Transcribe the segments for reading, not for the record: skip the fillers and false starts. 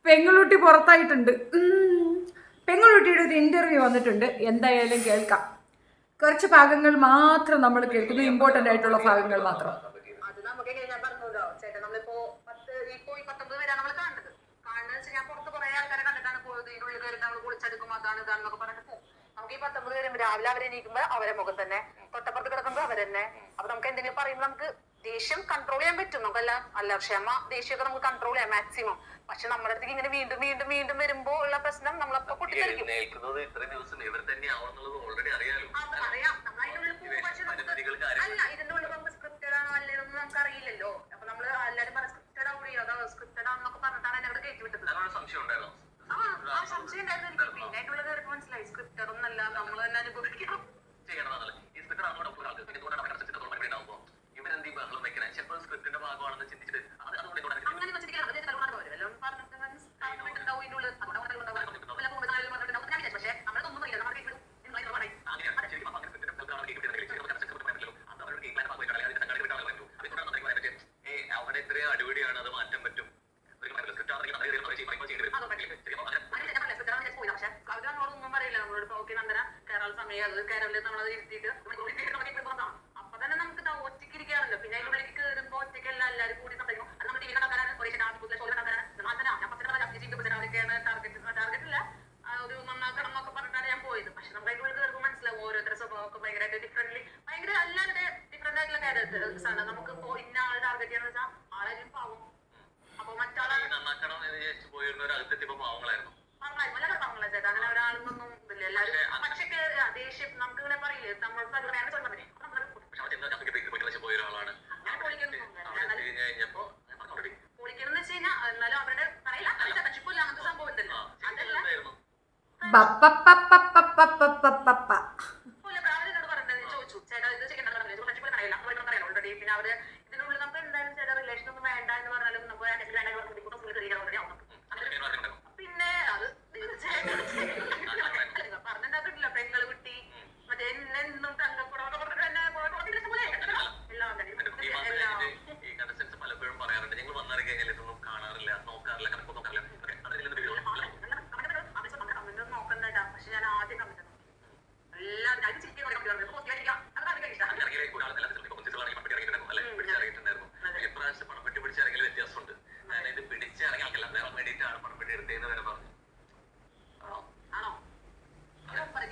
പെങ്ങളുട്ടി പുറത്തായിട്ടുണ്ട്. പെങ്ങളുട്ടിയുടെ ഒരു ഇന്റർവ്യൂ വന്നിട്ടുണ്ട്. എന്തായാലും കേൾക്കാം. കുറച്ച് ഭാഗങ്ങൾ മാത്രം നമ്മൾ കേൾക്കുന്നു, ഇമ്പോർട്ടൻ്റ് ആയിട്ടുള്ള ഭാഗങ്ങൾ മാത്രം. അത് നമുക്ക് ഞാൻ പറഞ്ഞല്ലോ ചേട്ടാ, നമ്മളിപ്പോ 19 വരെ നമ്മൾ കാണുന്നത് ഞാൻ പുറത്ത് കുറെ ആൾക്കാരെ കണ്ടിട്ടാണ് പോയത്. ഇതിനുള്ളിൽ കയറി നമ്മൾ കുളിച്ചെടുക്കും, അതാണ് ഇതാണെന്നൊക്കെ പറഞ്ഞിട്ട് പോകും. നമുക്ക് ഈ 19 വരുമ്പോൾ രാവിലെ അവരെ എണീക്കുമ്പോൾ അവരെ മുഖം തന്നെ, തൊട്ടപ്പുറത്ത് കിടക്കുമ്പോൾ അവർ തന്നെ. അപ്പൊ നമുക്ക് എന്തെങ്കിലും പറയുമ്പോൾ നമുക്ക് ദേഷ്യം കൺട്രോൾ ചെയ്യാൻ പറ്റും. നമുക്കെല്ലാം അല്ല ക്ഷമ ദേഷ്യമൊക്കെ നമുക്ക് കൺട്രോൾ ചെയ്യാം മാക്സിമം. പക്ഷെ നമ്മുടെ അടുത്തേക്ക് ഇങ്ങനെ വീണ്ടും വീണ്ടും വീണ്ടും വരുമ്പോ ഉള്ള പ്രശ്നം നമ്മളപ്പോ പൊട്ടിത്തെറിക്കും. അറിയാം, നമ്മൾ അതിനുള്ളിൽ പോകും. പക്ഷെ അല്ല, ഇതിന്റെ ഉള്ളിൽ നമുക്ക് സ്ക്രിപ്റ്റഡ് ആണോ അല്ലേന്നൊന്നും നമുക്ക് അറിയില്ലല്ലോ. അപ്പൊ നമ്മള് എല്ലാരും പറഞ്ഞ സ്ക്രിപ്റ്റഡ് ആവുകയോ അതോ സ്ക്രിപ്റ്റഡ് ആണെന്നൊക്കെ പറഞ്ഞിട്ടാണ് എന്നെ അവിടെ കയറ്റി വിട്ടത്. സംശയം ഉണ്ടായിരുന്നു എനിക്ക്. പിന്നെ അതിന്റെ ഉള്ളിൽ കയറിയപ്പോ മനസ്സിലായി സ്ക്രിപ്റ്റഡ് ഒന്നല്ല, നമ്മൾ തന്നെ അനുഭവിക്കണം. കേരളത്തിൽ നമ്മളത് ഇരുത്തിയിട്ട് അപ്പൊ തന്നെ നമുക്ക് ഒറ്റയ്ക്കിരിക്കാണല്ലോ. പിന്നെ അതിന്റെ ഉള്ളിലേക്ക് കയറുമ്പോ ഒറ്റയ്ക്കല്ല, എല്ലാവരും കൂടി സംസാരിക്കും. അത് നമ്മുടെ ടിവിയിലെ കണ്ടാണ് ടാർഗറ്റ് ഇല്ല, ഒരു നന്നാക്കണം എന്നൊക്കെ പറഞ്ഞിട്ടാണ് ഞാൻ പോയത്. പക്ഷെ നമുക്ക് അതിന്റെ ഉള്ളിൽ കയറുമ്പോൾ മനസ്സിലാവും ഓരോരുത്തരുടെ സ്വഭാവമൊക്കെ ഭയങ്കരമായിട്ട് ഡിഫറെന്റ്ലി, ഭയങ്കര എല്ലാവരുടെ ഡിഫറെന്റ് ആയിട്ടുള്ള ക്യാരക്ടേഴ്സ് ആണ്. നമുക്ക് ഇന്ന ആൾ ടാർഗറ്റ് ചെയ്യാന്ന് വെച്ചാൽ ആളാരും പാവം, അപ്പൊ മറ്റാളെ ചേട്ടാ അങ്ങനെ ഒരാളൊന്നും ഇല്ല. എല്ലാവരും പക്ഷെ ദേഷ്യം നമുക്ക് ഇങ്ങനെ പറയില്ലേ, നമ്മൾ പൊളിക്കണം വെച്ച് കഴിഞ്ഞാൽ എന്നാലും അവരുടെ പറയില്ല ചതച്ചിപ്പില്ല, അങ്ങനത്തെ സംഭവം ഉണ്ടല്ലോ. അതല്ല അവരോട് പറഞ്ഞത് ചോദിച്ചു, ചേട്ടാ ഇത് ചിക്കൻ അറിയില്ല ഓൾറെഡി. പിന്നെ അവര് ഇതിനുള്ളിൽ നമുക്ക് എന്തായാലും ചേട്ടാ റിലേഷൻ ഒന്നും വേണ്ട എന്ന് പറഞ്ഞാലും നമുക്ക് പിന്നെ അത് പറഞ്ഞിട്ടില്ല. പെങ്ങള് കുട്ടി മറ്റേ എന്നും തങ്കപ്പുറമൊക്കെ പറഞ്ഞിട്ട് തന്നെ നോക്കണ്ടേട്ടാ. പക്ഷെ ഞാൻ ആദ്യം കമ്മിറ്റ് എല്ലാവരും ചിക്കൻ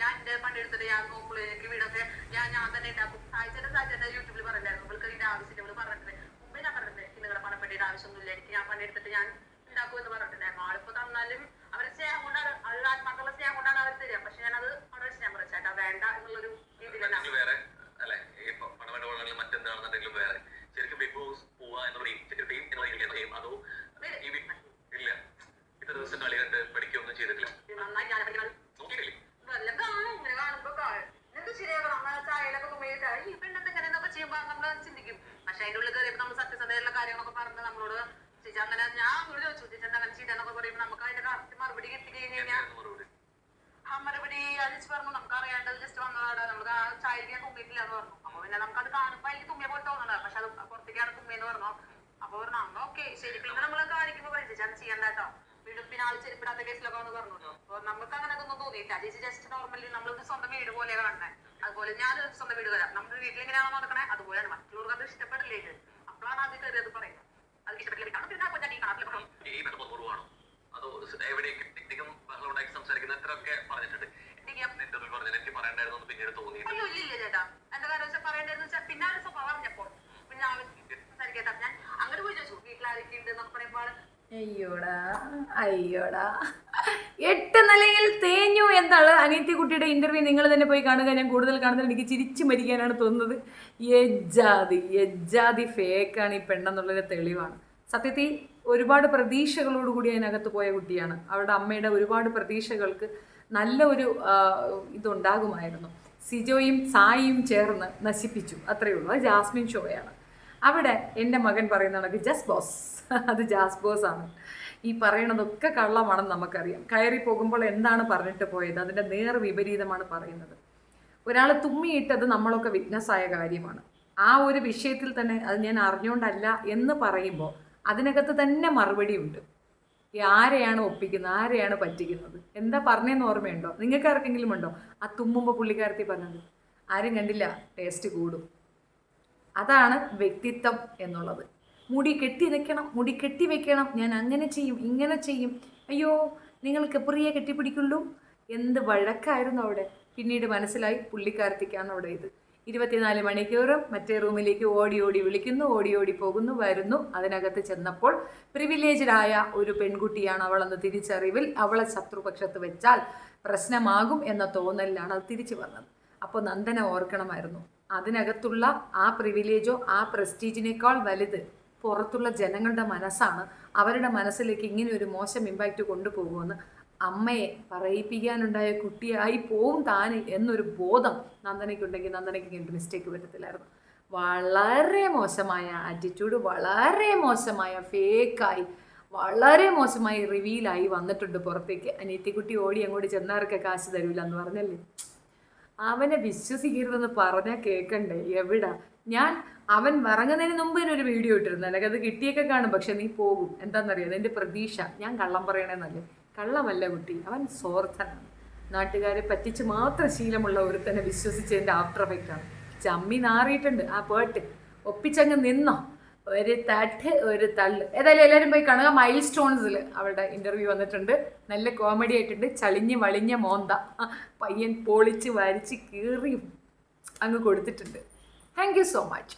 ഞാൻ എന്റെ പണ്ടെടുത്തിട്ട് ഞാൻ നോക്കുള്ളൂ. എനിക്ക് വീടൊക്കെ ഞാൻ തന്നെ ഉണ്ടാക്കും. സായിച്ചേട്ടൻ യൂട്യൂബിൽ പറഞ്ഞിട്ടുണ്ടായിരുന്നു, നിങ്ങൾക്ക് ഇതിന്റെ ആവശ്യമില്ല. ഇവിടെ പറഞ്ഞിട്ടുണ്ട് മുമ്പേ ഞാൻ പറഞ്ഞിട്ടുണ്ട്, നിങ്ങളുടെ പണപ്പെട്ടിയുടെ ആവശ്യമൊന്നുമില്ല, എനിക്ക് ഞാൻ പണ്ടെടുത്തിട്ട് ഞാൻ ഉണ്ടാക്കും എന്ന് പറഞ്ഞിട്ടുണ്ടായിരുന്നു. ആളിപ്പോ തന്നാലും അവരെ സ്നേഹം കൊണ്ടാണ്, അവരുടെ ആത്മാക്കളുടെ സ്നേഹം കൊണ്ടാണ് അവർ തരിക. പക്ഷെ ഞാനത് അവിടെ വെച്ച് ഞാൻ പറയാം ചേട്ടാ വേണ്ട എന്നുള്ളൊരു രീതിയിൽ നന്നായി ഞാൻ വല്ലതും കാണും. ഇങ്ങനെ കാണുമ്പോ എന്ത് ശരിയാക്കണം, ചായയിലൊക്കെ തുമ്മിയിട്ട് ഈ പെണ്ണെന്ത് ഇങ്ങനെയൊക്കെ ചെയ്യുമ്പോ നമ്മൾ ചിന്തിക്കും. പക്ഷെ അതിന്റെ ഉള്ളിൽ കയറിയപ്പോ നമ്മൾ സത്യസന്ധതയുള്ള കാര്യങ്ങളൊക്കെ പറഞ്ഞ് നമ്മളോട് ചേച്ചി അങ്ങനെ ഞാൻ അങ്ങോട്ട് ചോദിച്ചു, ചേച്ചി അങ്ങനെ ചെയ്തെന്നൊക്കെ പറയുമ്പോൾ നമുക്ക് അതിന്റെ കറക്റ്റ് മറുപടി കിട്ടി കഴിഞ്ഞ് കഴിഞ്ഞാൽ മറുപടി അലിച്ച് പറഞ്ഞു നമുക്ക് അറിയാണ്ടത് ജസ്റ്റ് വന്നതാണ്, നമുക്ക് ആ ചായക്ക് തുമ്മിയിട്ടില്ല എന്ന് പറഞ്ഞു. അപ്പൊ പിന്നെ നമുക്കത് കാണുമ്പോ അതിൽ തുമ്മിയ പോലെ തോന്നുന്നത്, പക്ഷെ അത് പുറത്തേക്കാണ് തുമ്മിയെന്ന് പറഞ്ഞു. അപ്പൊ പറഞ്ഞു അന്ന് ഓക്കെ ശരി. പിന്നെ നമ്മൾ കാണിക്കുമ്പോ പറയും ചേച്ചി അത് ചെയ്യണ്ട കേട്ടോ, വീണ്ടും പിന്നെ ആൾ ചെരുപ്പിടാത്ത കേസിലൊക്കെ വന്ന് പറഞ്ഞു. അപ്പൊ നമുക്ക് അങ്ങനെ ഒന്നും തോന്നിയില്ല. ചേച്ചി ജസ്റ്റ് നോർമലി നമ്മളൊരു സ്വന്തം വീട് പോലെ കാണണേ. അതുപോലെ ഞാൻ സ്വന്തം വീട് വരാം, നമ്മുടെ വീട്ടിൽ എങ്ങനെയാണോ നടക്കണേ അതുപോലെയാണ്. മറ്റുള്ളവർക്ക് അത് ഇഷ്ടപ്പെടില്ലേ, അപ്പോഴാണ് അത് കയറി അത് പറയുന്നത്. അത് ഇഷ്ടപ്പെട്ടില്ല പിന്നെ ഞാൻ ഈ കാണാൻ ഇല്ല ചേട്ടാ. എന്റെ കാര്യം വെച്ചാൽ പറയേണ്ടതെന്ന് വെച്ചാൽ പിന്നെ ഒരു സ്വഭാവം അറിഞ്ഞപ്പോൾ പിന്നെ സംസാരിക്കാത്ത ഞാൻ അങ്ങോട്ട് പോയി ചോദിച്ചു വീട്ടിലാരൊക്കെ ഉണ്ട് എന്നൊക്കെ പറയുമ്പോൾ അയ്യോടാ 8 നിലയിൽ തേഞ്ഞു എന്താണ് അനിയത്തിക്കുട്ടിയുടെ ഇന്റർവ്യൂ നിങ്ങൾ തന്നെ പോയി കാണുക. ഞാൻ കൂടുതൽ കാണുന്നത് എനിക്ക് ചിരിച്ചു മരിക്കാനാണ് തോന്നുന്നത്. യജ്ജാതി ഫേക്കാണ് ഈ പെണ്ണെന്നുള്ളൊരു തെളിവാണ്. സത്യത്തിൽ ഒരുപാട് പ്രതീക്ഷകളോടുകൂടി അതിനകത്ത് പോയ കുട്ടിയാണ്. അവളുടെ അമ്മയുടെ ഒരുപാട് പ്രതീക്ഷകൾക്ക് നല്ല ഒരു ഇതുണ്ടാകുമായിരുന്നു. സിജോയും സായിയും ചേർന്ന് നശിപ്പിച്ചു, അത്രയേ ഉള്ളൂ. അത് ജാസ്മിൻ ഷോയാണ്. അവിടെ എൻ്റെ മകൻ പറയുന്ന കണക്ക് ജസ്റ്റ് ബോസ്, അത് ജാസ് ബോസ് ആണ്. ഈ പറയണതൊക്കെ കള്ളമാണെന്ന് നമുക്കറിയാം. കയറി പോകുമ്പോൾ എന്താണ് പറഞ്ഞിട്ട് പോയത് അതിൻ്റെ നേർ വിപരീതമാണ് പറയുന്നത്. ഒരാൾ തുമ്മിയിട്ടത് നമ്മളൊക്കെ വിറ്റ്നസ്സായ കാര്യമാണ്. ആ ഒരു വിഷയത്തിൽ തന്നെ അത് ഞാൻ അറിഞ്ഞുകൊണ്ടല്ല എന്ന് പറയുമ്പോൾ അതിനകത്ത് തന്നെ മറുപടി ഉണ്ട്. ആരെയാണ് ഒപ്പിക്കുന്നത്, ആരെയാണ് പറ്റിക്കുന്നത്? എന്താ പറഞ്ഞതെന്ന് ഓർമ്മയുണ്ടോ? നിങ്ങൾക്ക് ആർക്കെങ്കിലും ഉണ്ടോ? ആ തുമ്മുമ്പോൾ പുള്ളിക്കാരത്തി പറഞ്ഞത് ആരും കണ്ടില്ല, ടേസ്റ്റ് കൂടും. അതാണ് വ്യക്തിത്വം എന്നുള്ളത്. മുടി കെട്ടി വെക്കണം, മുടി കെട്ടി വെക്കണം, ഞാൻ അങ്ങനെ ചെയ്യും ഇങ്ങനെ ചെയ്യും. അയ്യോ നിങ്ങൾക്ക് പ്രിയെ കെട്ടിപ്പിടിക്കുള്ളൂ. എന്ത് വഴക്കായിരുന്നു അവിടെ. പിന്നീട് മനസ്സിലായി പുള്ളിക്കാരത്തിക്കാണ് അവിടെ ഇത്. 24 മണിക്കൂറും മറ്റേ റൂമിലേക്ക് ഓടി ഓടി വിളിക്കുന്നു, ഓടി ഓടി പോകുന്നു, വരുന്നു. അതിനകത്ത് ചെന്നപ്പോൾ പ്രിവിലേജ്ഡായ ഒരു പെൺകുട്ടിയാണ് അവളെന്ന് തിരിച്ചറിവിൽ അവളെ ശത്രുപക്ഷത്ത് വെച്ചാൽ പ്രശ്നമാകും എന്ന തോന്നലിലാണ് അത് തിരിച്ചു വന്നത്. അപ്പോൾ നന്ദന ഓർക്കണമായിരുന്നു, അതിനകത്തുള്ള ആ പ്രിവിലേജോ ആ പ്രസ്റ്റീജിനേക്കാൾ വലുത് പുറത്തുള്ള ജനങ്ങളുടെ മനസ്സാണ്. അവരുടെ മനസ്സിലേക്ക് ഇങ്ങനെ ഒരു മോശം ഇമ്പാക്റ്റ് കൊണ്ടുപോകുമെന്ന് അമ്മയെ പറയിപ്പിക്കാനുണ്ടായ കുട്ടിയായി പോവും താൻ എന്നൊരു ബോധം നന്ദനയ്ക്കുണ്ടെങ്കിൽ നന്ദനയ്ക്ക് ഇങ്ങനൊരു മിസ്റ്റേക്ക് പറ്റത്തില്ലായിരുന്നു. വളരെ മോശമായ ആറ്റിറ്റ്യൂഡ്, വളരെ മോശമായ ഫേക്കായി, വളരെ മോശമായി റിവീലായി വന്നിട്ടുണ്ട് പുറത്തേക്ക്. അനിയത്തിക്കുട്ടി ഓടി അങ്ങോട്ട് ചെന്നാർക്ക് കാശ് തരൂല എന്ന് പറഞ്ഞല്ലേ. അവനെ വിശ്വസിക്കരുതെന്ന് പറഞ്ഞാൽ കേൾക്കണ്ടേ? എവിടാ അവൻ ഇറങ്ങുന്നതിന് മുമ്പ് ഒരു വീഡിയോ ഇട്ടിരുന്നു, അല്ലെങ്കിൽ അത് കിട്ടിയൊക്കെ കാണും. പക്ഷെ നീ പോകും, എന്താണെന്നറിയാം, എൻ്റെ പ്രതീക്ഷ. ഞാൻ കള്ളം പറയണേന്നല്ലേ, കള്ളമല്ല കുട്ടി, അവൻ സ്വാർത്ഥനാണ്. നാട്ടുകാരെ പറ്റിച്ച് മാത്രം ശീലമുള്ള ഒരുത്തനെ വിശ്വസിച്ചതിൻ്റെ ആഫ്റ്റർ എഫക്റ്റാണ്. ചമ്മി നാറിയിട്ടുണ്ട് ആ പേട്ട്. ഒപ്പിച്ചങ്ങ് നിന്നോ, ഒരു തട്ട് ഒരു തള്ള്. ഏതായാലും എല്ലാവരും പോയി കാണുക. മൈൽ സ്റ്റോൺസിൽ അവളുടെ ഇൻ്റർവ്യൂ വന്നിട്ടുണ്ട്, നല്ല കോമഡി ആയിട്ടുണ്ട്. ചളിഞ്ഞ് വളിഞ്ഞ മോന്ത പയ്യൻ പൊളിച്ച് വരിച്ച് കീറി അങ്ങ് കൊടുത്തിട്ടുണ്ട്. Thank you so much.